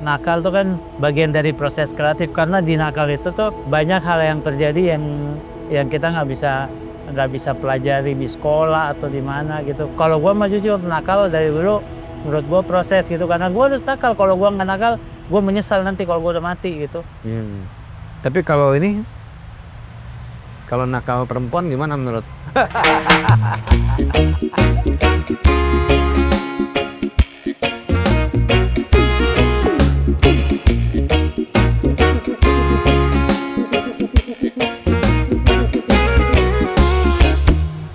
nakal tuh kan bagian dari proses kreatif, karena di nakal itu tuh banyak hal yang terjadi yang kita nggak bisa pelajari di sekolah atau di mana gitu. Kalau gua mah jujur nakal dari dulu menurut gua proses gitu, karena gua harus nakal. Kalau gua nggak nakal, gua menyesal nanti kalau gua udah mati gitu. Tapi kalau ini, kalau nakal perempuan gimana menurut?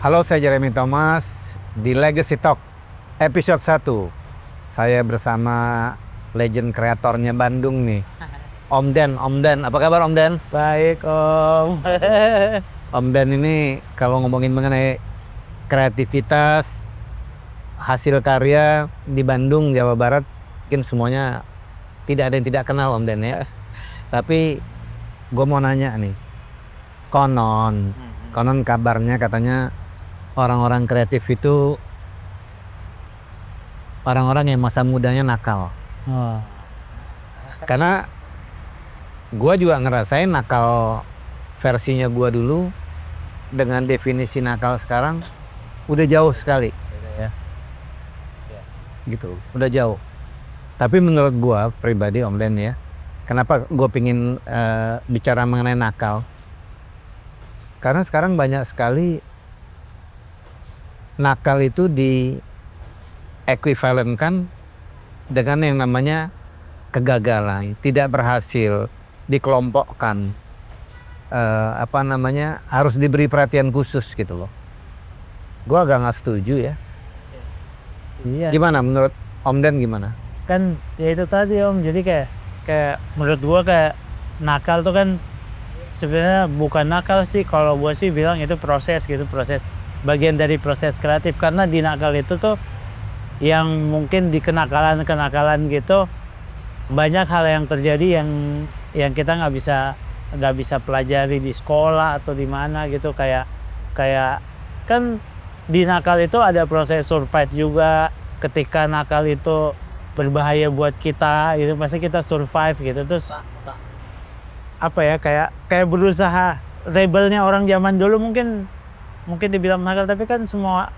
Halo, saya Jeremy Thomas di Legacy Talk episode 1. Saya bersama legend kreatornya Bandung nih, Om Den. Apa kabar Om Den? Baik Om. Om Den ini kalau ngomongin mengenai kreativitas, hasil karya di Bandung, Jawa Barat, mungkin semuanya tidak ada yang tidak kenal Om Den ya. Tapi gue mau nanya nih, konon kabarnya katanya orang-orang kreatif itu orang-orang yang masa mudanya nakal. Karena gue juga ngerasain nakal versinya gue dulu dengan definisi nakal sekarang udah jauh sekali. Gitu, udah jauh. Tapi menurut gue pribadi Om Den ya, kenapa gue pingin bicara mengenai nakal? Karena sekarang banyak sekali nakal itu di ekuivalenkan dengan yang namanya kegagalan, tidak berhasil, dikelompokkan, harus diberi perhatian khusus gitu loh. Gua agak nggak setuju ya. Iya. Gimana menurut Om Den gimana? Kan ya itu tadi Om, jadi kayak menurut gua kayak nakal tuh kan sebenarnya bukan nakal sih, kalau gua sih bilang itu proses gitu, proses bagian dari proses kreatif. Karena di nakal itu tuh yang mungkin di kenakalan gitu banyak hal yang terjadi yang kita nggak bisa pelajari di sekolah atau di mana gitu. Kayak kan di nakal itu ada proses survive juga. Ketika nakal itu berbahaya buat kita gitu, pasti kita survive gitu. Terus apa ya, kayak berusaha, rebelnya orang zaman dulu mungkin dibilang nakal, tapi kan semua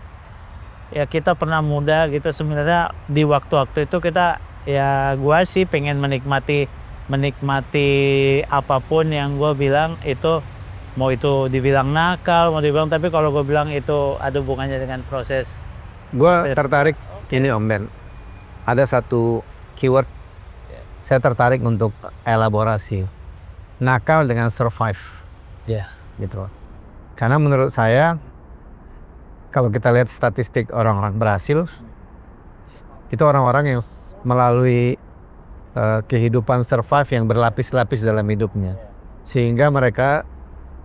ya kita pernah muda gitu. Sebenarnya di waktu-waktu itu kita ya, gua sih pengen menikmati apapun yang gua bilang itu, mau itu dibilang nakal, mau dibilang, tapi kalau gua bilang itu ada hubungannya dengan proses. Gua tertarik ini Om Den, ada satu keyword saya tertarik untuk elaborasi, nakal dengan survive. Gitu loh. Karena menurut saya kalau kita lihat statistik orang-orang berhasil, itu orang-orang yang melalui kehidupan survive yang berlapis-lapis dalam hidupnya, sehingga mereka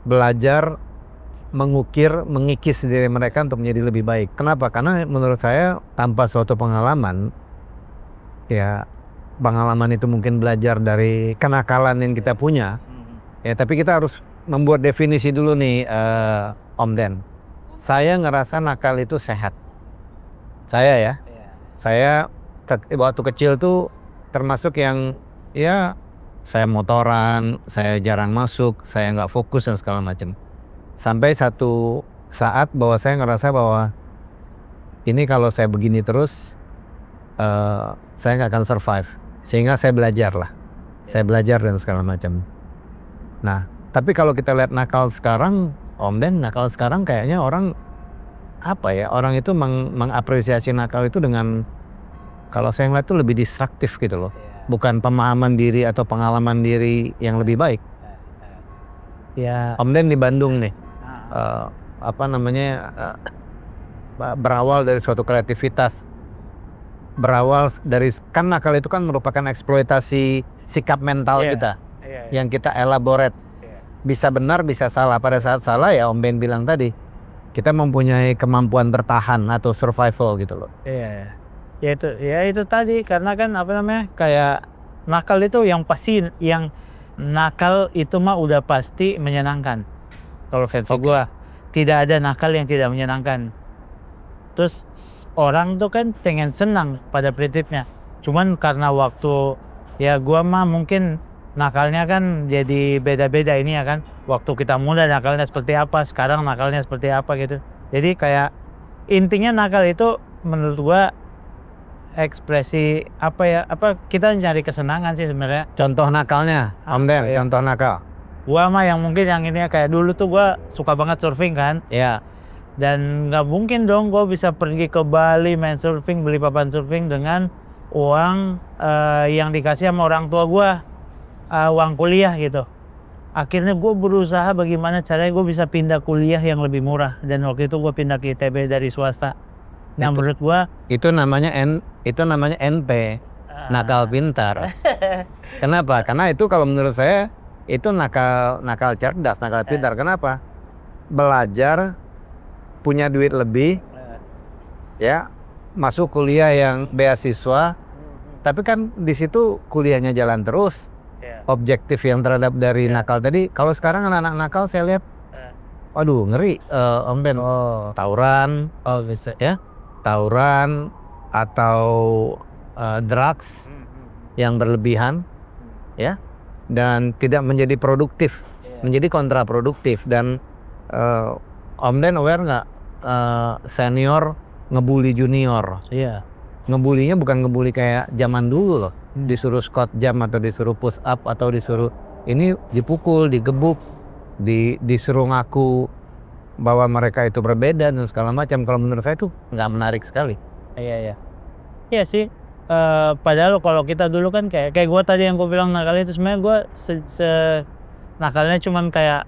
belajar mengikis diri mereka untuk menjadi lebih baik. Kenapa? Karena menurut saya tanpa suatu pengalaman, ya pengalaman itu mungkin belajar dari kenakalan yang kita punya, ya, tapi kita harus membuat definisi dulu nih Om Den. Saya ngerasa nakal itu sehat. Saya waktu kecil tuh termasuk yang ya saya motoran, saya jarang masuk, saya nggak fokus dan segala macam. Sampai satu saat bahwa saya ngerasa bahwa ini kalau saya begini terus saya nggak akan survive. Sehingga saya belajar dan segala macam. Nah, tapi kalau kita lihat nakal sekarang, Om Den, nakal sekarang kayaknya orang orang itu mengapresiasi nakal itu dengan, kalau saya ngeliat itu lebih destruktif gitu loh. Bukan pemahaman diri atau pengalaman diri yang lebih baik. Ya. Om Den di Bandung nih, berawal dari suatu kreativitas, berawal dari, kan nakal itu kan merupakan eksploitasi sikap mental kita, yang kita elaborate. Bisa benar, bisa salah. Pada saat salah ya Om Ben bilang tadi, kita mempunyai kemampuan bertahan atau survival gitu loh. Iya. Ya itu tadi, karena kan kayak nakal itu yang pasti, yang nakal itu mah udah pasti menyenangkan. Kalau versi gua tidak ada nakal yang tidak menyenangkan. Terus orang tuh kan pengen senang pada prinsipnya. Cuman karena waktu Ya gua mah mungkin nakalnya kan jadi beda-beda ini ya kan. Waktu kita muda nakalnya seperti apa, sekarang nakalnya seperti apa gitu. Jadi kayak intinya nakal itu menurut gua ekspresi apa ya, apa kita nyari kesenangan sih sebenarnya. Contoh nakalnya, Om Den, ya? contoh nakal. Gua mah yang mungkin yang ini ya, kayak dulu tuh gua suka banget surfing kan. Ya. Dan nggak mungkin dong gua bisa pergi ke Bali main surfing, beli papan surfing dengan uang yang dikasih sama orang tua gua, uang kuliah gitu. Akhirnya gue berusaha bagaimana caranya gue bisa pindah kuliah yang lebih murah, dan waktu itu gue pindah ke ITB dari swasta. Nah menurut gue Itu namanya NP, nakal pintar. Kenapa? Karena itu kalau menurut saya itu nakal cerdas, nakal pintar. Kenapa? Belajar, punya duit lebih, ya, masuk kuliah yang beasiswa, tapi kan di situ kuliahnya jalan terus. Objektif yang terhadap dari nakal tadi, kalau sekarang anak-anak nakal saya lihat, waduh ngeri, Om Ben, tawuran, bisa ya, tawuran atau drugs yang berlebihan, ya, dan tidak menjadi produktif, menjadi kontraproduktif. Dan Om Den aware nggak, senior ngebully junior? Iya. Ngebulinya bukan ngebully kayak zaman dulu loh, disuruh squat jam atau disuruh push up atau disuruh ini, dipukul, digebuk, disuruh ngaku bahwa mereka itu berbeda dan segala macam. Kalau menurut saya itu nggak menarik sekali. Iya iya sih. Padahal kalau kita dulu kan kayak gue tadi yang gue bilang nakal itu sebenarnya gue nakalnya cuman kayak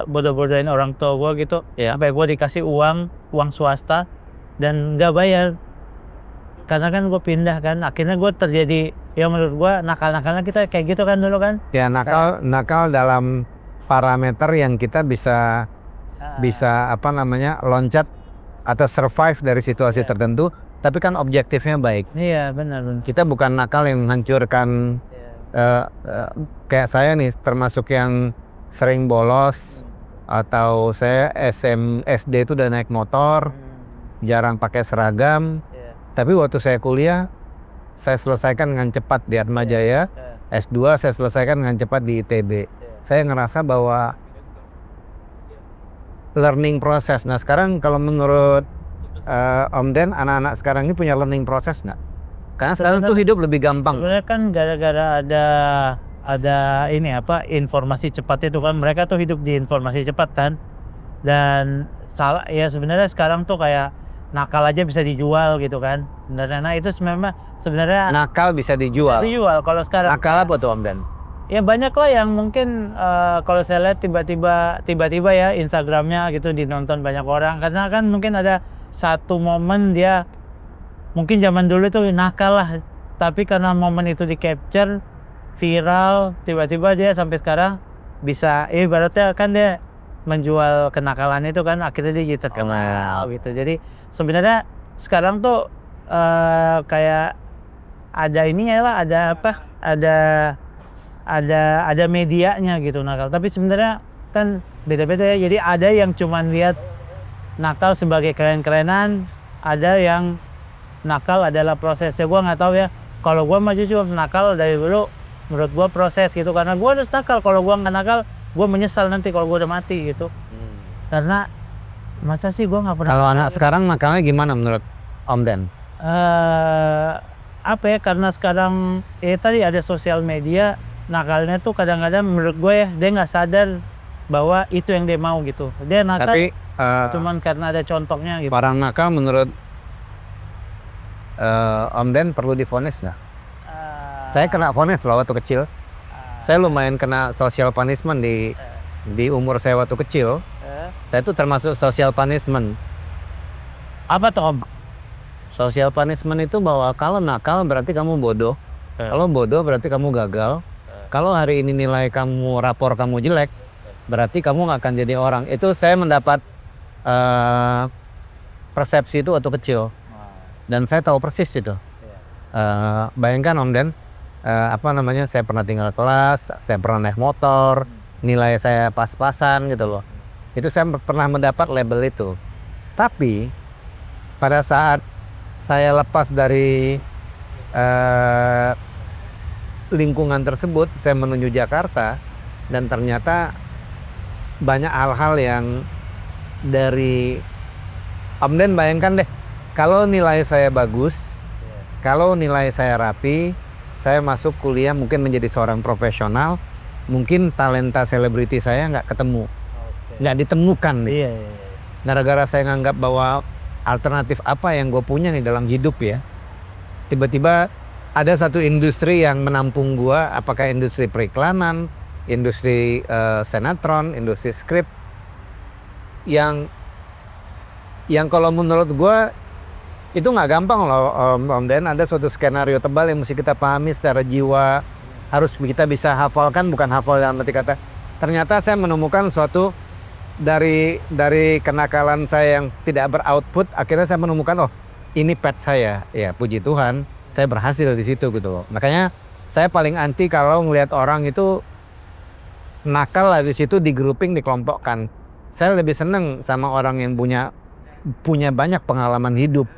bodoh-bodohin orang tua gue gitu. Sampai gue dikasih uang swasta dan nggak bayar. Karena kan gue pindah kan, akhirnya gue terjadi, ya menurut gue nakal-nakalnya kita kayak gitu kan dulu kan. Ya nakal dalam parameter yang kita bisa apa namanya, loncat atau survive dari situasi tertentu, tapi kan objektifnya baik. Iya benar. Kita bukan nakal yang menghancurkan. Kayak saya nih termasuk yang sering bolos, atau saya SD itu udah naik motor, jarang pakai seragam. Tapi waktu saya kuliah, saya selesaikan dengan cepat di Atmajaya. S2 saya selesaikan dengan cepat di ITB. Saya ngerasa bahwa learning proses. Nah sekarang kalau menurut Om Den, anak-anak sekarang ini punya learning proses nggak? Karena sekarang tuh hidup lebih gampang. Sebenarnya kan gara-gara ada ini apa, informasi cepat itu kan, mereka tuh hidup di informasi cepat kan. Dan salah ya sebenarnya sekarang tuh kayak nakal aja bisa dijual gitu kan sebenarnya. Nah itu sebenarnya nakal bisa dijual. Kalau sekarang Nakal apa tuh Om Den? Ya banyak lah yang mungkin kalau saya lihat tiba-tiba ya Instagramnya gitu dinonton banyak orang, karena kan mungkin ada satu momen dia mungkin zaman dulu itu nakal lah, tapi karena momen itu di capture viral, tiba-tiba dia sampai sekarang bisa, ibaratnya kan dia menjual kenakalan itu kan, akhirnya dia jadi terkenal gitu. Jadi sebenarnya sekarang tuh kayak ada ininya lah, ada apa, ada medianya gitu nakal. Tapi sebenarnya kan beda-beda ya. Jadi ada yang cuman lihat nakal sebagai keren-kerenan, ada yang nakal adalah prosesnya. Gua nggak tahu ya. Kalau gua mah jujur nakal dari dulu menurut gua proses gitu, karena gua harus nakal. Kalau gua nggak nakal, gue menyesal nanti kalau gue udah mati gitu. Karena masa sih gue nggak pernah. Kalau anak sekarang nakalnya gimana menurut Om Den? Apa ya, karena sekarang tadi ada sosial media, nakalnya tuh kadang-kadang menurut gue ya dia nggak sadar bahwa itu yang dia mau gitu. Dia nakal cuman karena ada contohnya gitu. Para nakal menurut Om Den perlu divonis nggak? Saya kena vonis loh waktu kecil. Saya lumayan kena social punishment di umur saya waktu kecil. Saya tuh termasuk social punishment. Apa tuh Om? Social punishment itu bahwa kalau nakal berarti kamu bodoh. Kalau bodoh berarti kamu gagal. Kalau hari ini nilai kamu, rapor kamu jelek, berarti kamu nggak akan jadi orang. Itu saya mendapat persepsi itu waktu kecil. Dan saya tahu persis itu. Bayangkan Om Den, saya pernah tinggal kelas, saya pernah naik motor, nilai saya pas-pasan gitu loh. Itu saya pernah mendapat label itu. Tapi pada saat saya lepas dari lingkungan tersebut saya menuju Jakarta dan ternyata banyak hal-hal yang dari Om Den bayangkan deh, kalau nilai saya bagus, kalau nilai saya rapi, saya masuk kuliah mungkin menjadi seorang profesional, mungkin talenta selebriti saya nggak ketemu, nggak ditemukan deh. Iya. Gara-gara saya nganggap bahwa alternatif apa yang gue punya nih dalam hidup ya, tiba-tiba ada satu industri yang menampung gue, apakah industri periklanan, industri sinetron, industri skrip, yang kalau menurut gue itu nggak gampang loh Om Den. Ada suatu skenario tebal yang mesti kita pahami secara jiwa, harus kita bisa hafalkan, bukan hafal dalam arti kata. Ternyata saya menemukan suatu dari kenakalan saya yang tidak beroutput, akhirnya saya menemukan ini pet saya, ya puji Tuhan saya berhasil di situ gitu loh. Makanya saya paling anti kalau ngelihat orang itu nakal lah di situ di grouping, dikelompokkan. Saya lebih seneng sama orang yang punya banyak pengalaman hidup,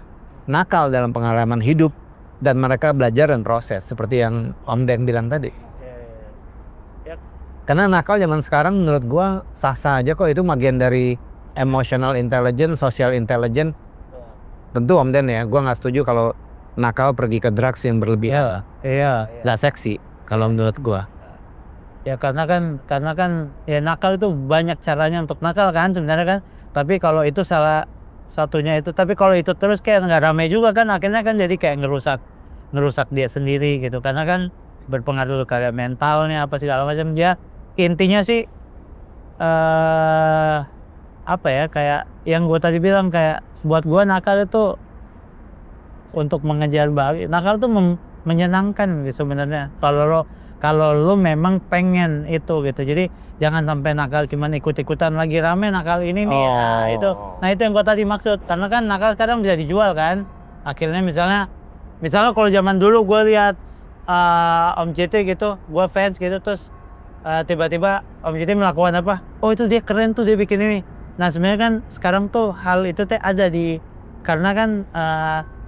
nakal dalam pengalaman hidup, dan mereka belajar dan proses seperti yang Om Den bilang tadi. Karena nakal zaman sekarang menurut gua sah-sah aja kok, itu bagian dari emotional intelligence, social intelligence. Tentu Om Den ya, gua nggak setuju kalau nakal pergi ke drugs yang berlebihan. Iya. Nggak seksi kalau menurut gua. Ya karena kan ya nakal itu banyak caranya untuk nakal kan sebenarnya kan. Tapi kalau itu salah satunya itu, tapi kalau itu terus kayak nggak ramai juga kan, akhirnya kan jadi kayak ngerusak dia sendiri gitu. Karena kan berpengaruh kayak mentalnya apa segala macam. Dia intinya sih apa ya, kayak yang gue tadi bilang, kayak buat gue nakal itu untuk mengejar bahagia. Nakal tuh menyenangkan gitu sebenarnya kalau lo memang pengen itu gitu. Jadi jangan sampai nakal cuman ikut-ikutan lagi rame nakal ini nih. Nah itu yang gue tadi maksud. Karena kan nakal kadang bisa dijual kan. Akhirnya misalnya kalau zaman dulu gue lihat Om JT gitu, gue fans gitu, terus tiba-tiba Om JT melakukan apa? Oh itu dia keren tuh, dia bikin ini. Nah sebenarnya kan sekarang tuh hal itu ada karena kan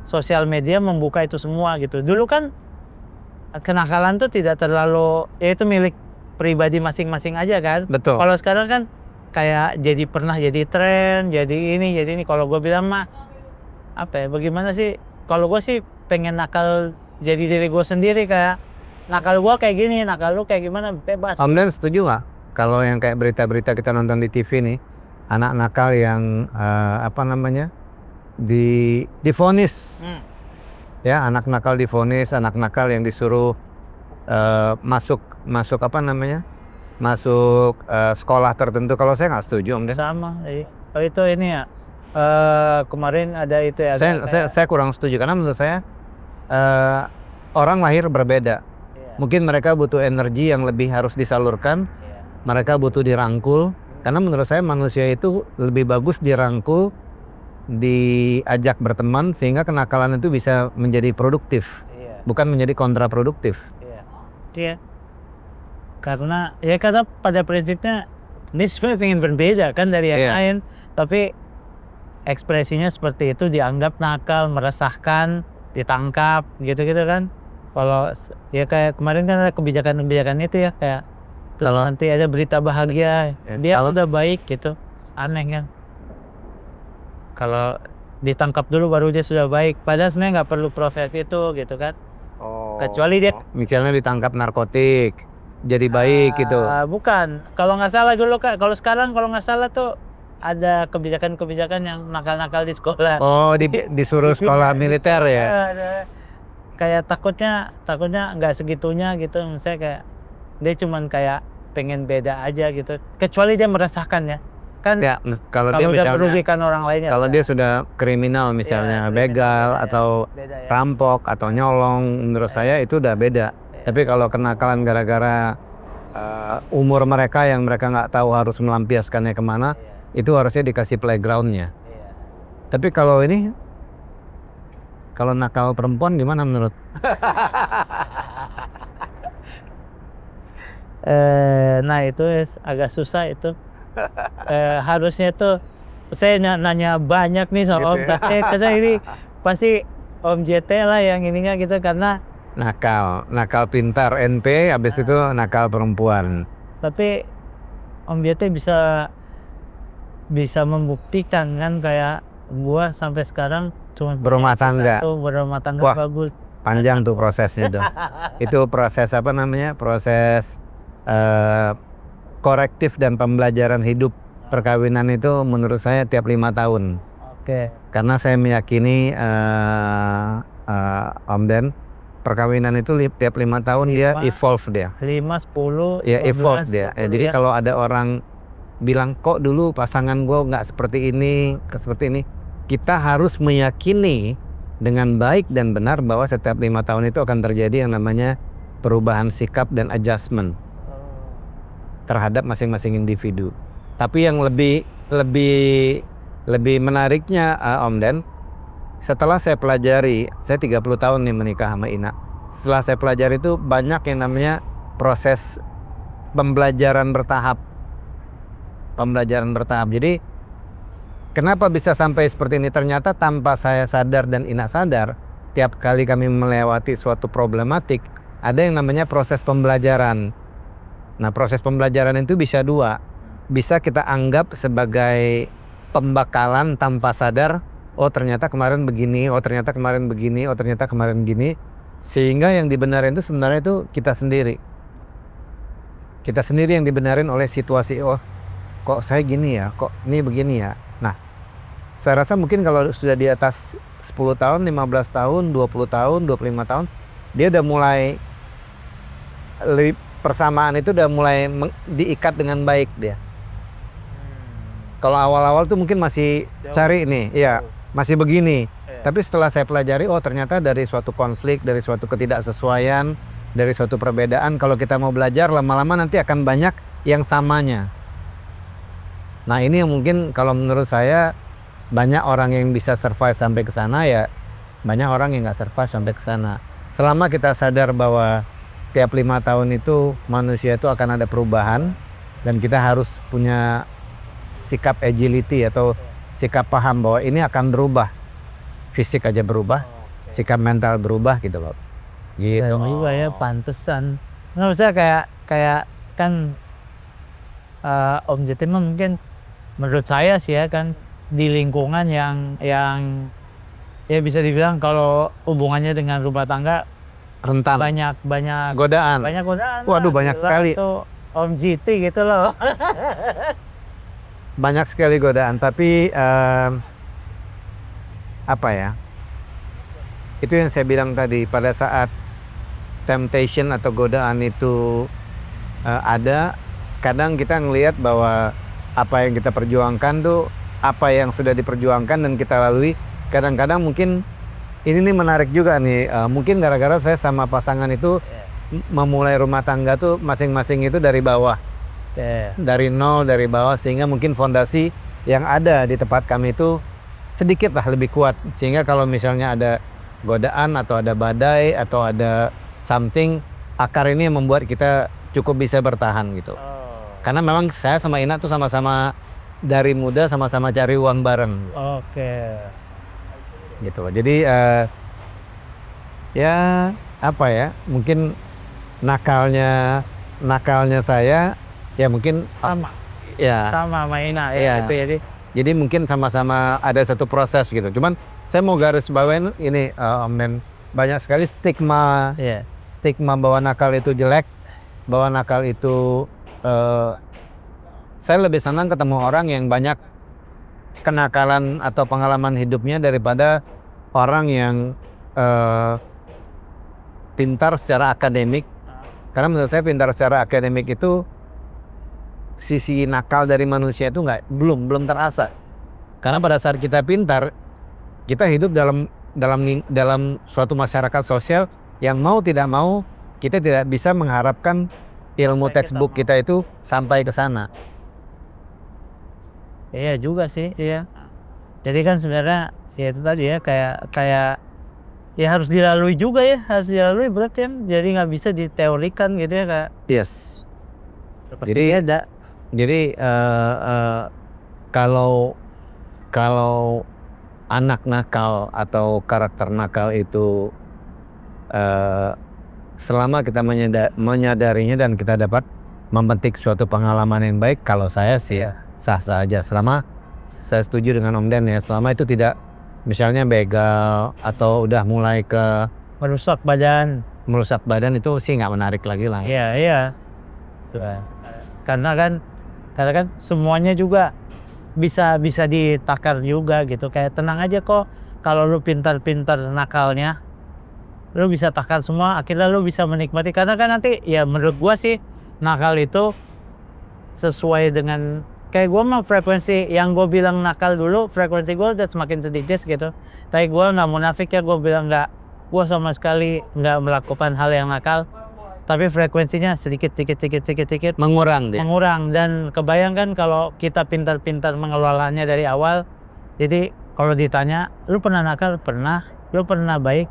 sosial media membuka itu semua gitu. Dulu kan kenakalan tuh tidak terlalu, ya itu milik pribadi masing-masing aja kan. Betul. Kalau sekarang kan kayak pernah jadi tren, jadi ini. Kalau gue bilang mah apa ya, bagaimana sih, kalau gue sih pengen nakal jadi diri gue sendiri, kayak nakal gue kayak gini, nakal lu kayak gimana, bebas. Om Den setuju nggak kalau yang kayak berita-berita kita nonton di TV nih, anak nakal yang divonis, ya anak nakal divonis, anak nakal yang disuruh masuk sekolah tertentu. Kalau saya nggak setuju Om Den. Sama, oh itu ini ya, kemarin ada itu ya. Saya kurang setuju karena menurut saya orang lahir berbeda. Mungkin mereka butuh energi yang lebih harus disalurkan, mereka butuh dirangkul. Karena menurut saya manusia itu lebih bagus dirangkul, diajak berteman, sehingga kenakalan itu bisa menjadi produktif, bukan menjadi kontraproduktif. Iya. Karena pada prinsipnya ini sebenarnya ingin berbeda kan dari yang lain, tapi ekspresinya seperti itu dianggap nakal, meresahkan, ditangkap gitu-gitu kan. Kalau ya kayak kemarin kan ada kebijakan itu ya, kayak kalau nanti ada berita bahagia dia udah baik gitu, aneh kan. Kalau ditangkap dulu baru dia sudah baik, padahal sebenarnya nggak perlu proses itu gitu kan. Kecuali dia misalnya ditangkap narkotik jadi baik gitu. Bukan, kalau nggak salah dulu Kak, kalau sekarang kalau nggak salah tuh ada kebijakan yang nakal-nakal di sekolah. Disuruh sekolah militer ya. Kayak takutnya nggak segitunya gitu, misalnya kayak dia cuman kayak pengen beda aja gitu, kecuali dia merasakan ya kan ya, kalau dia udah merugikan orang lainnya, kalau dia sudah kriminal misalnya begal atau rampok atau nyolong, menurut saya itu udah beda. Tapi kalau kenakalan gara-gara umur mereka yang mereka nggak tahu harus melampiaskannya kemana, itu harusnya dikasih playgroundnya. Tapi kalau nakal perempuan gimana menurut? Nah itu agak susah itu. Harusnya tuh saya nanya banyak nih sama Om JT, karena ini pasti Om JT lah yang ininya gitu, karena nakal pintar NP, habis itu nakal perempuan. Tapi Om Yete bisa membuktikan kan, kayak gua sampai sekarang cuma Berumah tangga. berumah tangga Wah, bagus. panjang tuh prosesnya tuh. Itu proses apa namanya? Proses korektif dan pembelajaran hidup perkawinan itu menurut saya tiap 5 tahun. Oke. Karena saya meyakini Om Den, perkawinan itu tiap 5 tahun dia evolve dia. 5, 10, Ya 15, evolve dia. 20 Jadi ya. kalau ada orang bilang kok dulu pasangan gue nggak seperti ini, seperti ini, kita harus meyakini dengan baik dan benar bahwa setiap 5 tahun itu akan terjadi yang namanya perubahan sikap dan adjustment terhadap masing-masing individu. Tapi yang lebih menariknya Om Den, setelah saya pelajari, saya 30 tahun nih menikah sama Ina. Setelah saya pelajari itu banyak yang namanya proses pembelajaran bertahap. Jadi kenapa bisa sampai seperti ini? Ternyata tanpa saya sadar dan Ina sadar, tiap kali kami melewati suatu problematik, ada yang namanya proses pembelajaran. Nah, proses pembelajaran itu bisa dua. Bisa kita anggap sebagai pembakalan tanpa sadar. Oh ternyata kemarin begini, oh ternyata kemarin begini, oh ternyata kemarin begini. Sehingga yang dibenarin itu sebenarnya itu kita sendiri. Kita sendiri yang dibenarin oleh situasi. Oh kok saya gini ya, kok ini begini ya. Nah, saya rasa mungkin kalau sudah di atas 10 tahun, 15 tahun, 20 tahun, 25 tahun, dia udah mulai persamaan itu udah mulai diikat dengan baik dia. Kalau awal-awal tuh mungkin masih cari nih, ya masih begini. Tapi setelah saya pelajari, oh ternyata dari suatu konflik, dari suatu ketidaksesuaian, dari suatu perbedaan, kalau kita mau belajar lama-lama nanti akan banyak yang samanya. Nah ini yang mungkin kalau menurut saya banyak orang yang bisa survive sampai ke sana, ya banyak orang yang nggak survive sampai ke sana. Selama kita sadar bahwa tiap 5 tahun itu manusia itu akan ada perubahan dan kita harus punya sikap agility atau sikap paham bahwa ini akan berubah. Fisik aja berubah, sikap mental berubah gitu loh. Gitu. Juga ya, pantesan. Nggak usah kayak kan Om Jete mungkin menurut saya sih ya kan di lingkungan yang ya bisa dibilang kalau hubungannya dengan rumah tangga Rentan. banyak Godaan. Waduh, banyak sekali. Itu Om JT gitu loh. Banyak sekali godaan, tapi apa ya? Itu yang saya bilang tadi, pada saat temptation atau godaan itu ada, kadang kita ngelihat bahwa apa yang kita perjuangkan tuh, apa yang sudah diperjuangkan dan kita lalui, kadang-kadang mungkin ini nih menarik juga nih, mungkin gara-gara saya sama pasangan itu memulai rumah tangga tuh masing-masing itu dari bawah. Dari nol, dari bawah, sehingga mungkin fondasi yang ada di tempat kami itu sedikit lah lebih kuat, sehingga kalau misalnya ada godaan atau ada badai atau ada something, akar ini yang membuat kita cukup bisa bertahan gitu. Karena memang saya sama Ina tuh sama-sama dari muda sama-sama cari uang bareng. Oke. Gitu. Jadi ya apa ya, mungkin nakalnya saya ya mungkin Sama sama Ina ya, itu jadi mungkin sama-sama ada satu proses gitu. Cuman saya mau garis bawain ini Om Den, banyak sekali stigma bahwa nakal itu jelek, bahwa nakal itu saya lebih senang ketemu orang yang banyak kenakalan atau pengalaman hidupnya daripada orang yang pintar secara akademik. Karena menurut saya pintar secara akademik itu sisi nakal dari manusia itu belum terasa. Karena pada saat kita pintar, kita hidup dalam suatu masyarakat sosial yang mau tidak mau kita tidak bisa mengharapkan ilmu textbook kita itu sampai ke sana. Iya juga sih, iya. Jadi kan sebenarnya ya itu tadi ya, kayak ya harus dilalui juga ya, berarti kan. Jadi nggak bisa diteorikan gitu ya Kak. Yes. Jadi ada. Jadi kalau anak nakal atau karakter nakal itu eh, selama kita menyadarinya dan kita dapat memetik suatu pengalaman yang baik, kalau saya sih ya sah-sah aja. Selama saya setuju dengan Om Den ya, selama itu tidak misalnya begal atau udah mulai ke Merusak badan. merusak badan, itu sih nggak menarik lagi lah. Iya, iya. Karena kan semuanya juga bisa ditakar juga gitu. Kayak tenang aja kok, kalau lu pintar-pintar nakalnya, lu bisa takar semua, akhirnya lu bisa menikmati. Karena kan nanti ya menurut gua sih nakal itu sesuai dengan kayak gua mah frekuensi yang gua bilang nakal dulu, frekuensi gua udah semakin sedikit gitu. Tapi gua nggak munafik ya, gua bilang gua sama sekali nggak melakukan hal yang nakal. Tapi frekuensinya sedikit Mengurang dia. mengurang, dan kebayangkan kalau kita pintar-pintar mengelolanya dari awal. Jadi kalau ditanya lu pernah nakal, pernah. Lu pernah baik,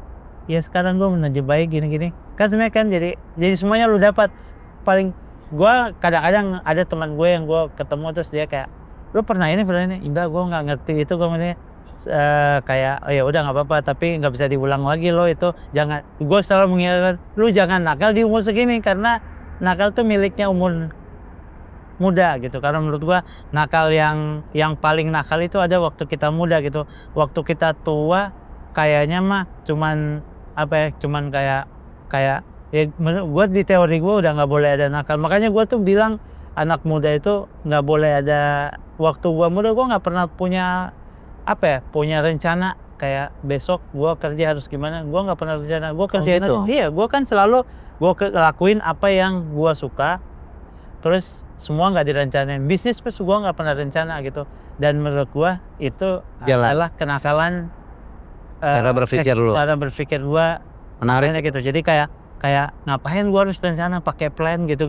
ya sekarang gue menuju baik gini-gini kan. Sebenarnya kan jadi semuanya lu dapat. Paling gue kadang-kadang ada teman gue yang gue ketemu terus dia kayak, lu pernah ini enggak, gue nggak ngerti itu. Gue kayak oh ya udah nggak apa-apa, tapi nggak bisa diulang lagi lo itu. Jangan, gue selalu mengingatkan lu jangan nakal di umur segini, karena nakal tuh miliknya umur muda gitu. Karena menurut gua nakal yang paling nakal itu ada waktu kita muda gitu. Waktu kita tua kayaknya mah cuman kayak ya gua di teori gua udah nggak boleh ada nakal. Makanya gua tuh bilang anak muda itu nggak boleh ada. Waktu gua muda gua nggak pernah punya punya rencana kayak besok gua kerja harus gimana. Gua nggak pernah rencana. Gua kerjain gitu? iya, gua kan selalu gua lakuin apa yang gua suka. Terus semua nggak direncanain. Bisnis pun gua nggak pernah rencana gitu. Dan menurut gua itu adalah kenakalan Cara berpikir lu. cara berpikir gua Menarik. gitu. Jadi kayak ngapain gua harus rencana pakai plan gitu.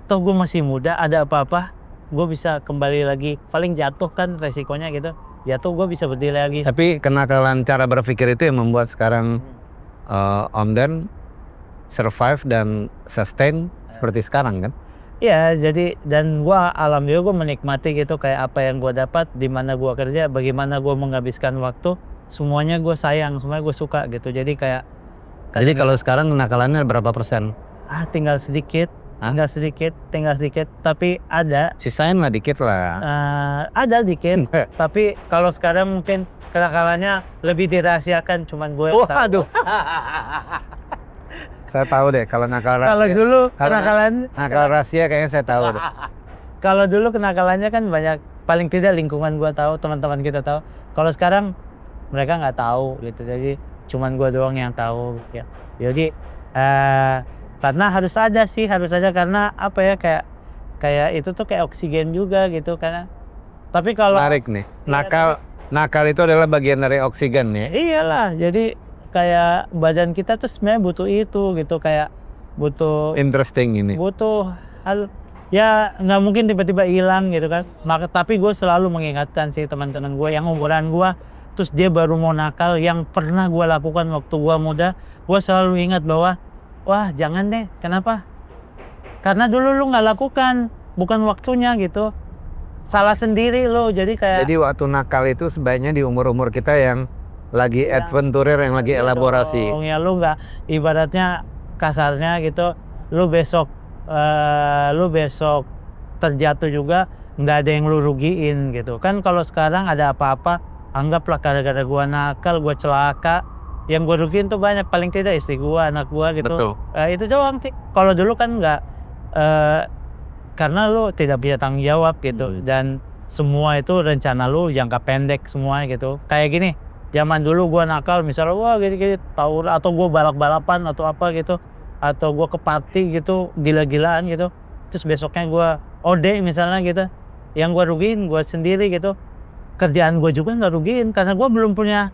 Toh gua masih muda, ada apa-apa gua bisa kembali lagi. Paling jatuh kan resikonya gitu. Jatuh gua bisa berdiri lagi. Tapi kenakalan cara berpikir itu yang membuat sekarang Om Den survive dan sustain seperti sekarang kan? Iya, jadi dan gua alhamdulillah gua menikmati gitu kayak apa yang gua dapat, di mana gua kerja, bagaimana gua menghabiskan waktu, semuanya gua sayang, semuanya gua suka gitu. Jadi kayak Jadi kalau sekarang kenakalannya berapa persen? tinggal sedikit, tinggal sedikit, tapi ada Sisain lah dikit lah. ada dikit. Tapi kalau sekarang mungkin kenakalannya lebih dirahasiakan, cuman gue yang tahu. Waduh. Saya tahu deh kalau nakal Kalau dulu nakal rahasia kayaknya saya tahu deh. kalau dulu kenakalannya kan banyak, paling tidak lingkungan gua tahu, teman-teman kita tahu. Kalau sekarang mereka nggak tahu gitu, jadi cuman gua doang yang tahu ya. Jadi karena harus ada karena kayak itu tuh kayak oksigen juga gitu. Karena tapi kalau Menarik nih. Nakal itu adalah bagian dari oksigen ya. iyalah, jadi kayak badan kita tuh sebenarnya butuh itu gitu, kayak butuh Interesting ini. hal ya, nggak mungkin tiba-tiba hilang gitu kan. Tapi gue selalu mengingatkan sih teman-teman gue yang umuran gue, terus dia baru mau nakal, yang pernah gue lakukan waktu gue muda, gue selalu ingat bahwa wah jangan deh. Kenapa? Karena dulu lu nggak lakukan, bukan waktunya gitu. Salah sendiri lo. Jadi waktu nakal itu sebaiknya di umur-umur kita yang lagi adventurer, yang lagi elaborasi. Ya lu nggak, ibaratnya kasarnya gitu, lu besok terjatuh juga nggak ada yang lu rugiin gitu kan. Kalau sekarang ada apa-apa, anggaplah gara-gara gua nakal, gua celaka, yang gua rugiin tuh banyak, paling tidak istri gua, anak gua gitu. Betul. Itu doang sih. Kalau dulu kan nggak, karena lu tidak punya tanggung jawab gitu. Dan semua itu rencana lu jangka pendek semua gitu. Kayak gini, zaman dulu gua nakal misalnya wah gitu tawuran, atau gua balap-balapan atau apa gitu, atau gua ke party gitu gila-gilaan gitu, terus besoknya gua OD misalnya gitu, yang gua rugiin gua sendiri gitu. Kerjaan gua juga nggak rugiin karena gua belum punya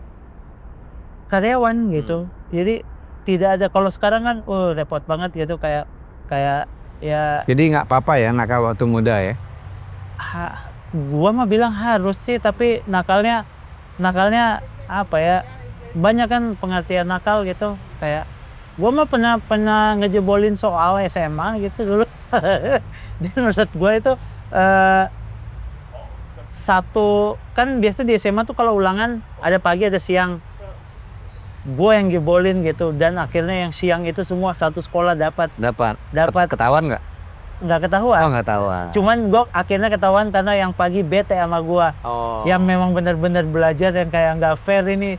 karyawan gitu. Jadi tidak ada. Kalau sekarang kan repot banget gitu, kayak ya. Jadi nggak apa-apa ya nakal waktu muda ya. Gua mah bilang harus sih, tapi nakalnya apa ya, banyak kan pengertian nakal gitu. Kayak gua mah pernah ngejebolin soal SMA gitu dulu. Dan menurut gua itu satu kan biasa di SMA tuh kalau ulangan ada pagi ada siang. gue yang jebolin gitu, dan akhirnya yang siang itu semua satu sekolah dapat Ketahuan nggak? nggak ketahuan. Oh, nggak tahuan. Cuman gue akhirnya ketahuan karena yang pagi bete sama gue, Oh. yang memang benar-benar belajar yang kayak nggak fair ini.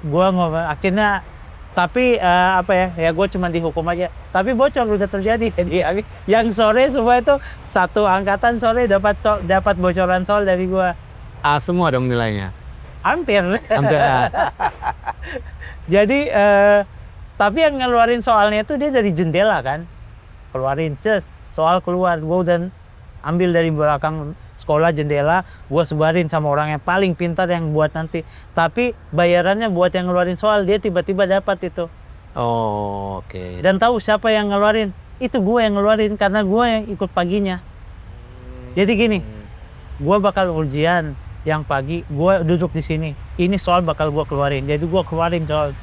Gue ngomong akhirnya, tapi ya gue cuma dihukum aja. Tapi bocor udah terjadi. Jadi yang sore semua itu satu angkatan sore dapat bocoran soal dari gue. A semua dong nilainya. Hampir. Hampir A. Jadi tapi yang ngeluarin soalnya itu dia dari jendela kan, keluarin soal keluar. Gue udah ambil dari belakang sekolah jendela, gue sebarin sama orang yang paling pintar yang buat nanti. Tapi bayarannya buat yang ngeluarin soal, dia tiba-tiba dapat itu. Oh, oke. Dan tahu siapa yang ngeluarin? Itu gue yang ngeluarin karena gue yang ikut paginya. Jadi gini, gue bakal ujian yang pagi, gue duduk di sini. Ini soal bakal gue keluarin. Jadi gue keluarin soal,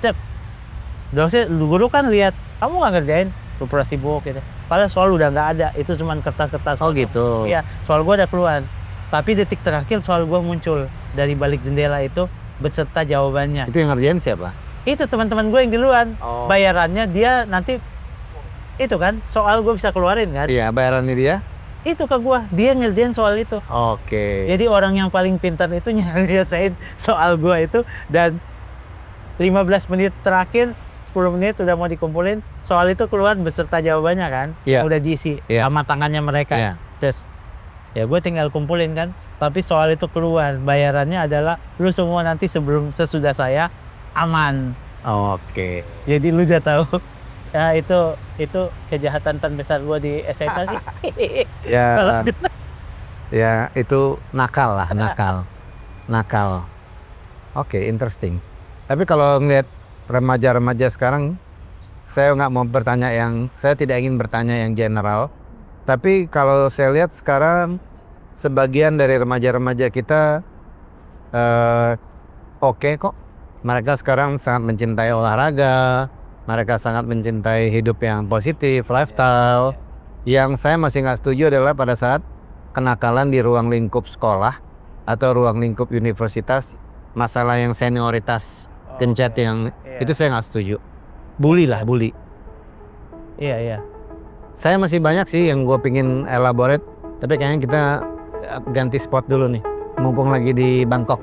dosen guru kan lihat kamu nggak ngerjain, pura-pura sibuk gitu. Padahal soal udah nggak ada, itu cuma kertas-kertas. Oh gitu. Iya, soal gue udah keluar. Tapi detik terakhir soal gue muncul dari balik jendela itu beserta jawabannya. Itu yang ngerjain siapa? Itu teman-teman gue yang duluan. Oh. Bayarannya dia nanti itu kan soal gue bisa keluarin kan. Iya, bayarannya dia. Itu ke gue, dia ngerjain soal itu. Oke. Jadi orang yang paling pintar itu nyelesain soal gue itu, dan 15 menit terakhir, 10 menit udah mau dikumpulin, soal itu keluar beserta jawabannya kan. Iya. Udah diisi sama tangannya mereka. Iya. Terus ya gue tinggal kumpulin kan. Tapi soal itu keluar, bayarannya adalah lu semua nanti sesudah saya aman. Oke. Jadi lu udah tahu. Ya itu kejahatan terbesar gue di SMA sih. Ya, ya itu nakal lah, nakal. Oke, interesting. Tapi kalau ngeliat remaja-remaja sekarang, saya tidak ingin bertanya yang general. Tapi kalau saya lihat sekarang, sebagian dari remaja-remaja kita oke kok. Mereka sekarang sangat mencintai olahraga, mereka sangat mencintai hidup yang positif, lifestyle. Yang saya masih nggak setuju adalah pada saat kenakalan di ruang lingkup sekolah atau ruang lingkup universitas, masalah yang senioritas, gencet yang itu saya nggak setuju. Bully. Iya. Saya masih banyak sih yang gue pingin elaborate, tapi kayaknya kita ganti spot dulu nih, mumpung lagi di Bangkok.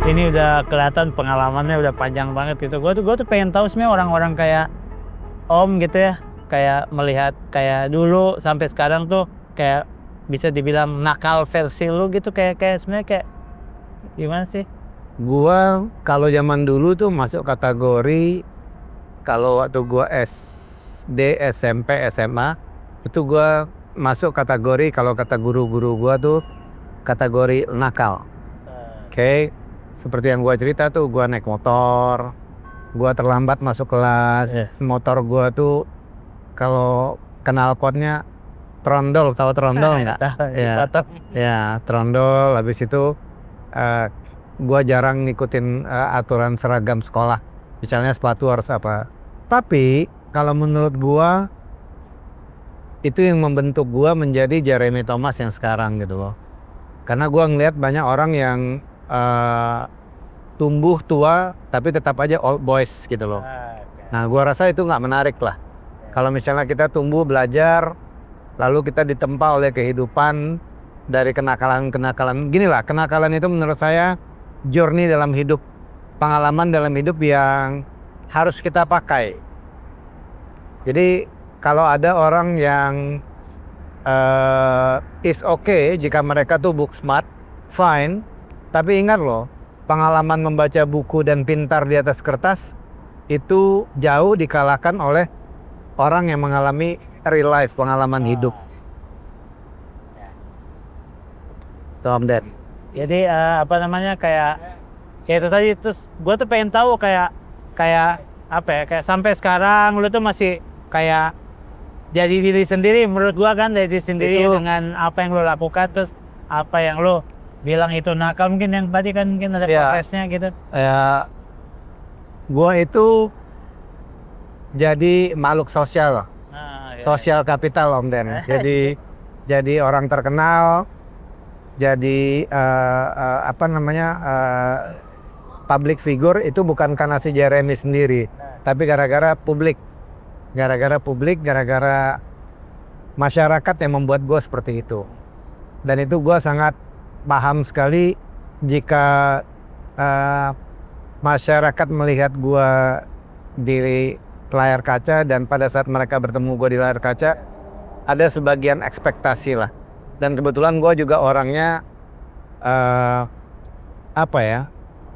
Ini udah kelihatan pengalamannya udah panjang banget gitu. Gue tuh pengen tahu sebenarnya orang-orang kayak Om gitu ya, kayak melihat kayak dulu sampai sekarang tuh kayak bisa dibilang nakal versi lu gitu, kayak sebenarnya kayak gimana sih? Gua kalau zaman dulu tuh masuk kategori, kalau waktu gua SD, SMP, SMA itu gua masuk kategori, kalau kata guru-guru gua tuh kategori nakal. Oke. Seperti yang gua cerita tuh, gua naik motor, gua terlambat masuk kelas. Motor gua tuh kalau kenal potnya trondol, tahu trondol nggak? Ya, trondol. Habis itu gua jarang ngikutin aturan seragam sekolah. Misalnya sepatu harus apa. Tapi kalau menurut gua itu yang membentuk gua menjadi Jeremy Thomas yang sekarang gitu loh. Karena gua ngeliat banyak orang yang tumbuh tua tapi tetap aja old boys gitu loh. Nah, gua rasa itu nggak menarik lah. Kalau misalnya kita tumbuh belajar, lalu kita ditempa oleh kehidupan dari kenakalan. Gini lah, kenakalan itu menurut saya journey dalam hidup, pengalaman dalam hidup yang harus kita pakai. Jadi kalau ada orang yang is okay jika mereka tuh book smart, fine. Tapi ingat loh, pengalaman membaca buku dan pintar di atas kertas itu jauh dikalahkan oleh orang yang mengalami real life, pengalaman hidup. Tom Dad. Jadi kayak ya itu tadi, terus gue tuh pengen tahu kayak apa ya, kayak sampai sekarang lu tuh masih kayak jadi diri sendiri menurut gua kan, dari diri sendiri itu. Dengan apa yang lu lakukan, terus apa yang lu bilang itu nakal, mungkin yang tadi kan mungkin ada prosesnya gitu. Ya, gua itu jadi makhluk sosial. Sosial kapital Om Den. Jadi orang terkenal, jadi public figure itu bukan karena si Jeremy sendiri, tapi gara-gara publik, gara-gara masyarakat yang membuat gue seperti itu. Dan itu gue sangat paham sekali jika masyarakat melihat gue di layar kaca dan pada saat mereka bertemu gue di layar kaca ada sebagian ekspektasi lah. Dan kebetulan gue juga orangnya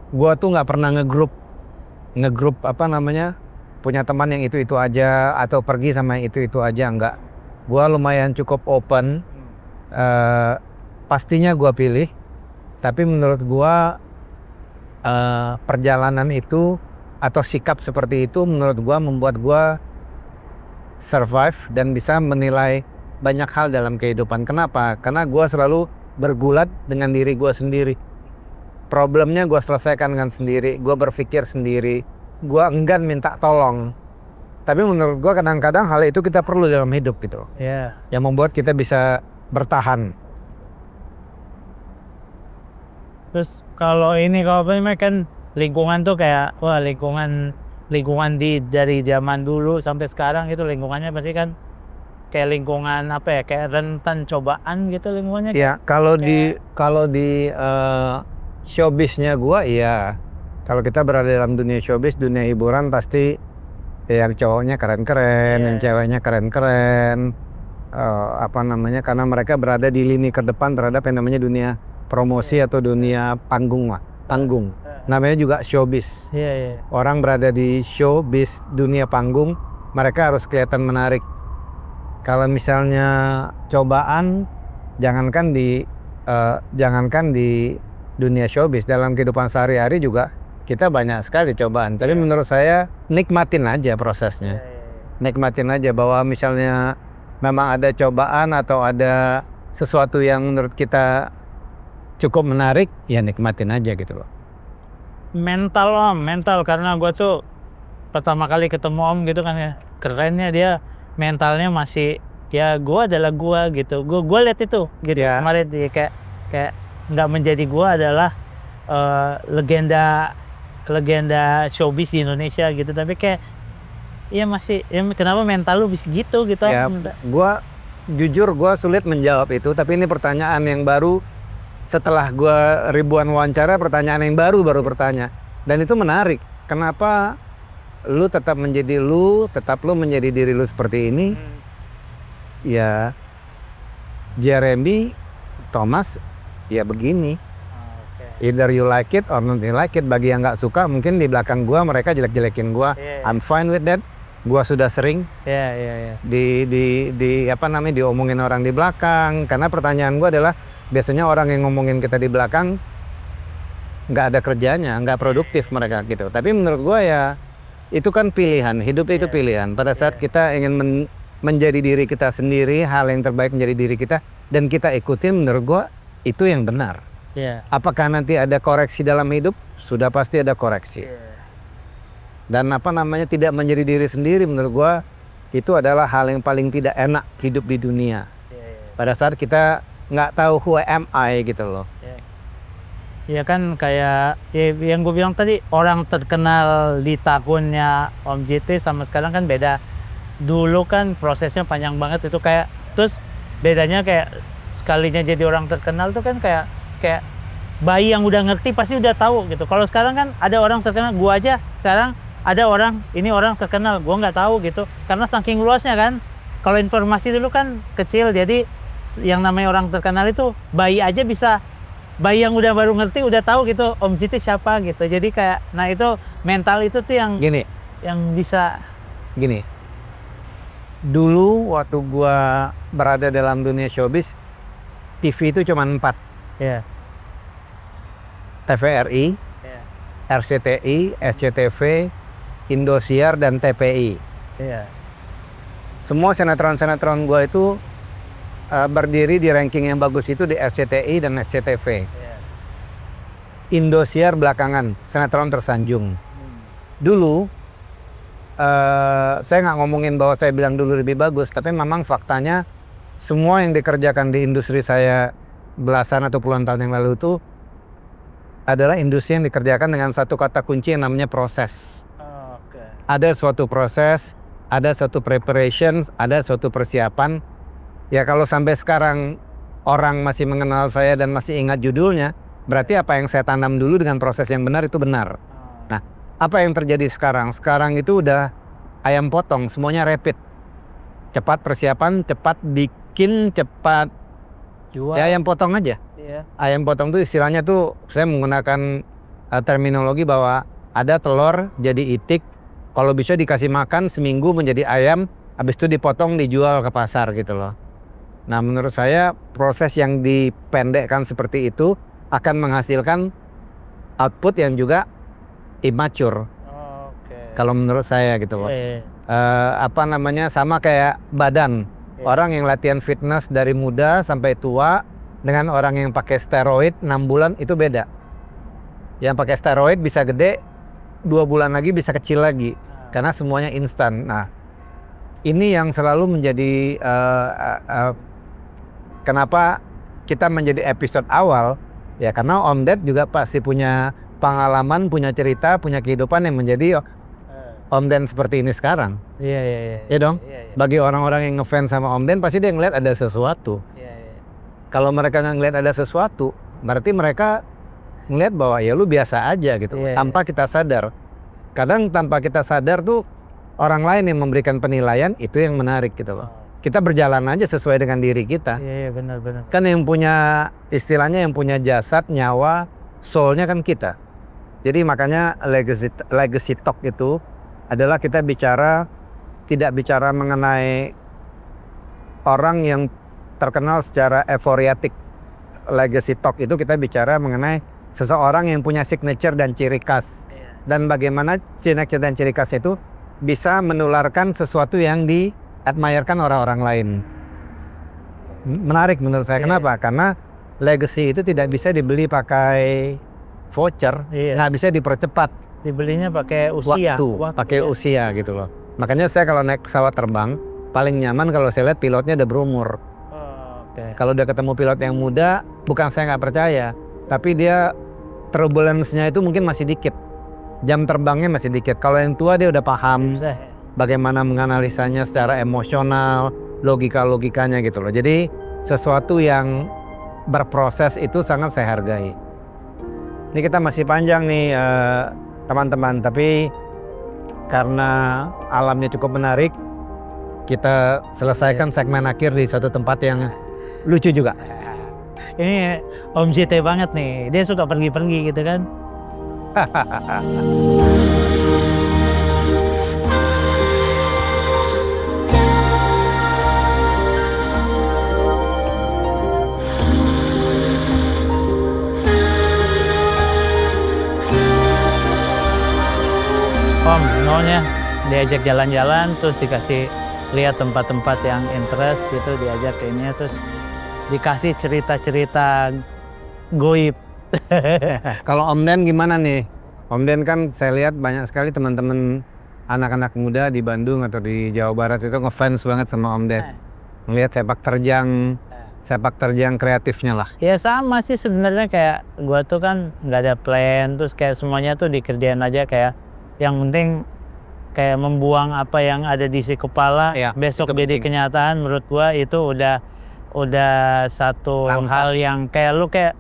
gue tuh nggak pernah ngegrup punya teman yang itu aja atau pergi sama yang itu aja, enggak. Gue lumayan cukup open. Pastinya gue pilih, tapi menurut gue perjalanan itu atau sikap seperti itu menurut gue membuat gue survive dan bisa menilai banyak hal dalam kehidupan. Kenapa? Karena gue selalu bergulat dengan diri gue sendiri. Problemnya gue selesaikan dengan sendiri, gue berpikir sendiri, gue enggan minta tolong. Tapi menurut gue kadang-kadang hal itu kita perlu dalam hidup gitu. Yang membuat kita bisa bertahan. Terus kalau kan lingkungan tuh kayak lingkungan dari zaman dulu sampai sekarang itu lingkungannya pasti kan kayak lingkungan kayak rentan cobaan gitu lingkungannya. Ya, kalau di showbiznya gua iya. Kalau kita berada dalam dunia showbiz, dunia hiburan pasti yang cowoknya keren-keren, yang ceweknya keren-keren. Karena mereka berada di lini terdepan terhadap yang namanya dunia promosi atau dunia panggung. Namanya juga showbiz. Orang berada di showbiz, dunia panggung, mereka harus kelihatan menarik. Kalau misalnya cobaan, jangankan di dunia showbiz, dalam kehidupan sehari-hari juga kita banyak sekali cobaan. Tapi menurut saya nikmatin aja prosesnya. Nikmatin aja bahwa misalnya memang ada cobaan atau ada sesuatu yang menurut kita cukup menarik, ya nikmatin aja gitu loh. Mental karena gue tuh pertama kali ketemu Om gitu kan ya, kerennya dia mentalnya masih ya gue adalah gue gitu. Gue lihat itu gitu kemarin dia kayak nggak menjadi gue adalah legenda showbiz di Indonesia gitu, tapi kayak masih kenapa mental lu bisa gitu ya, jujur gue sulit menjawab itu, tapi ini pertanyaan yang baru setelah gue ribuan wawancara, pertanyaan yang baru bertanya, dan itu menarik. Kenapa lu tetap menjadi lu menjadi diri lu seperti ini? Ya Jeremy Thomas ya begini. Either you like it or not you like it. Bagi yang nggak suka, mungkin di belakang gua mereka jelek-jelekin gua. I'm fine with that. Gua sudah sering diomongin orang di belakang. Karena pertanyaan gua adalah biasanya orang yang ngomongin kita di belakang nggak ada kerjanya, nggak produktif mereka gitu. Tapi menurut gua ya itu kan pilihan, hidup itu pilihan. Pada saat kita ingin menjadi diri kita sendiri, hal yang terbaik menjadi diri kita, dan kita ikutin, menurut gua itu yang benar. Apakah nanti ada koreksi dalam hidup? Sudah pasti ada koreksi. Dan tidak menjadi diri sendiri, menurut gua itu adalah hal yang paling tidak enak hidup di dunia. Pada saat kita nggak tahu who am I gitu loh. Ya kan kayak yang gue bilang tadi, orang terkenal di tahunnya Om JT sama sekarang kan beda. Dulu kan prosesnya panjang banget itu kayak, terus bedanya kayak sekalinya jadi orang terkenal tuh kan kayak bayi yang udah ngerti pasti udah tahu gitu. Kalau sekarang kan ada orang terkenal, gua aja sekarang ada orang terkenal, gua nggak tahu gitu karena saking luasnya kan. Kalau informasi dulu kan kecil, jadi yang namanya orang terkenal itu bayi aja bisa, bayi yang udah baru ngerti udah tahu gitu Om Ziti siapa gitu. Jadi kayak itu mental itu tuh yang bisa gini. Dulu waktu gua berada dalam dunia showbiz, TV itu cuma 4. TVRI, RCTI, SCTV, Indosiar, dan TPI. Semua sinetron-sinetron gue itu berdiri di ranking yang bagus itu di SCTI dan SCTV. Indosiar belakangan, sinetron tersanjung. Dulu saya nggak ngomongin bahwa saya bilang dulu lebih bagus, tapi memang faktanya semua yang dikerjakan di industri saya belasan atau puluhan tahun yang lalu itu adalah industri yang dikerjakan dengan satu kata kunci yang namanya proses. Ada suatu proses, ada suatu preparation, ada suatu persiapan. Ya kalau sampai sekarang orang masih mengenal saya dan masih ingat judulnya, berarti apa yang saya tanam dulu dengan proses yang benar itu benar. Nah, apa yang terjadi sekarang? Sekarang itu udah ayam potong, semuanya rapid. Cepat persiapan, cepat bikin, cepat Jual. ya ayam potong aja. Iya. Ayam potong tuh istilahnya tuh saya menggunakan terminologi bahwa ada telur jadi itik, kalau bisa dikasih makan seminggu menjadi ayam, habis itu dipotong dijual ke pasar gitu loh. Nah menurut saya proses yang dipendekkan seperti itu akan menghasilkan output yang juga immature. Kalau menurut saya gitu loh. Apa namanya, sama kayak badan. Orang yang latihan fitness dari muda sampai tua dengan orang yang pakai steroid 6 bulan itu beda. Yang pakai steroid bisa gede, 2 bulan lagi bisa kecil lagi. Karena semuanya instan. Nah, ini yang selalu menjadi kenapa kita menjadi episode awal, ya karena Om Ded juga pasti punya pengalaman, punya cerita, punya kehidupan yang menjadi Om Den seperti ini sekarang. Iya. Ya dong. Bagi orang-orang yang ngefans sama Om Den pasti dia ngeliat ada sesuatu. Kalau mereka nggak ngeliat ada sesuatu, berarti mereka ngeliat bahwa ya lu biasa aja gitu, tanpa kita sadar. Kadang tanpa kita sadar tuh orang lain yang memberikan penilaian, itu yang menarik gitu loh. Kita berjalan aja sesuai dengan diri kita. Iya benar. Kan yang punya istilahnya, yang punya jasad, nyawa, soulnya kan kita. Jadi makanya legacy talk itu adalah kita tidak bicara mengenai orang yang terkenal secara euforiatik. Legacy talk itu kita bicara mengenai seseorang yang punya signature dan ciri khas. Dan bagaimana signature dan ciri khas itu bisa menularkan sesuatu yang di-admirekan orang-orang lain. Menarik menurut saya. Kenapa? Karena legacy itu tidak bisa dibeli pakai voucher, nggak bisa dipercepat. Dibelinya pakai usia. Waktu pakai usia gitu loh. Makanya saya kalau naik pesawat terbang paling nyaman kalau saya lihat pilotnya udah berumur. Kalau udah ketemu pilot yang muda, bukan saya nggak percaya, tapi dia turbulence-nya itu mungkin masih dikit, jam terbangnya masih dikit. Kalau yang tua dia udah paham bagaimana menganalisanya secara emosional, logikanya gitu loh. Jadi sesuatu yang berproses itu sangat saya hargai. Ini kita masih panjang nih teman-teman, tapi karena alamnya cukup menarik, kita selesaikan segmen akhir di suatu tempat yang lucu juga. Ini Om JT banget nih, dia suka pergi-pergi gitu kan. Om, maunya diajak jalan-jalan, terus dikasih lihat tempat-tempat yang interest gitu, diajak kayaknya, terus dikasih cerita-cerita goib. Kalau Om Den gimana nih? Om Den kan saya lihat banyak sekali teman-teman anak-anak muda di Bandung atau di Jawa Barat itu ngefans banget sama Om Den. Melihat sepak terjang kreatifnya lah. Ya sama sih sebenarnya, kayak gua tuh kan nggak ada plan, terus kayak semuanya tuh dikerjain aja, kayak yang penting kayak membuang apa yang ada di isi kepala, besok jadi kenyataan. Menurut gua itu udah satu hal yang kayak lu kayak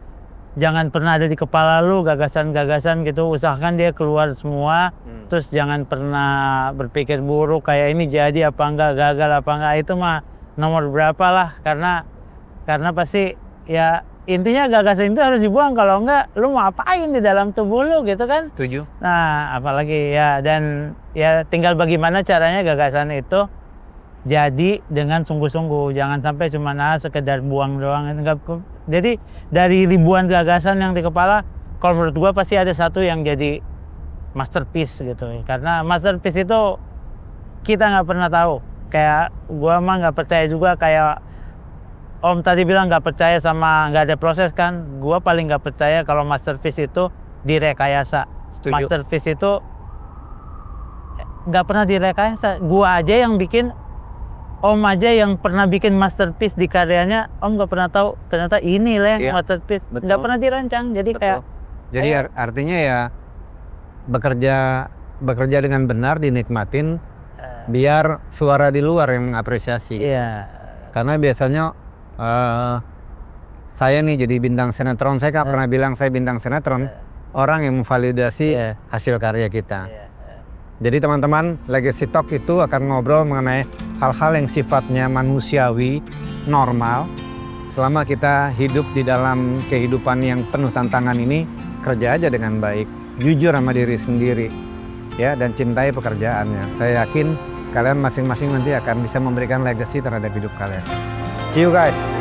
jangan pernah ada di kepala lu gagasan-gagasan gitu, usahakan dia keluar semua. Terus jangan pernah berpikir buruk kayak ini jadi apa enggak, gagal apa enggak, itu mah nomor berapa lah, karena pasti ya intinya gagasan itu harus dibuang, kalau enggak lu mau apain di dalam tubuh lu gitu kan. Setuju. Nah apalagi ya, dan ya tinggal bagaimana caranya gagasan itu jadi dengan sungguh-sungguh, jangan sampai cuma sekedar buang doang. Jadi dari ribuan gagasan yang di kepala, kalau menurut gua pasti ada satu yang jadi masterpiece gitu. Karena masterpiece itu kita nggak pernah tahu. Kayak gua mah nggak percaya juga, kayak Om tadi bilang nggak percaya sama nggak ada proses kan. Gua paling nggak percaya kalau masterpiece itu direkayasa. Setuju. Masterpiece itu nggak pernah direkayasa. Gua aja yang bikin, Om aja yang pernah bikin masterpiece di karyanya, Om nggak pernah tahu ternyata ini lah yang masterpiece. Nggak pernah dirancang. Jadi kayak Jadi artinya ya bekerja dengan benar, dinikmatin, biar suara di luar yang mengapresiasi. iya. Karena biasanya saya nih jadi bintang sinetron, saya nggak pernah bilang saya bintang sinetron. Orang yang memvalidasi hasil karya kita. Jadi teman-teman, Legacy Talk itu akan ngobrol mengenai hal-hal yang sifatnya manusiawi, normal. Selama kita hidup di dalam kehidupan yang penuh tantangan ini, kerja aja dengan baik, jujur sama diri sendiri, ya, dan cintai pekerjaannya. Saya yakin kalian masing-masing nanti akan bisa memberikan legacy terhadap hidup kalian. See you guys.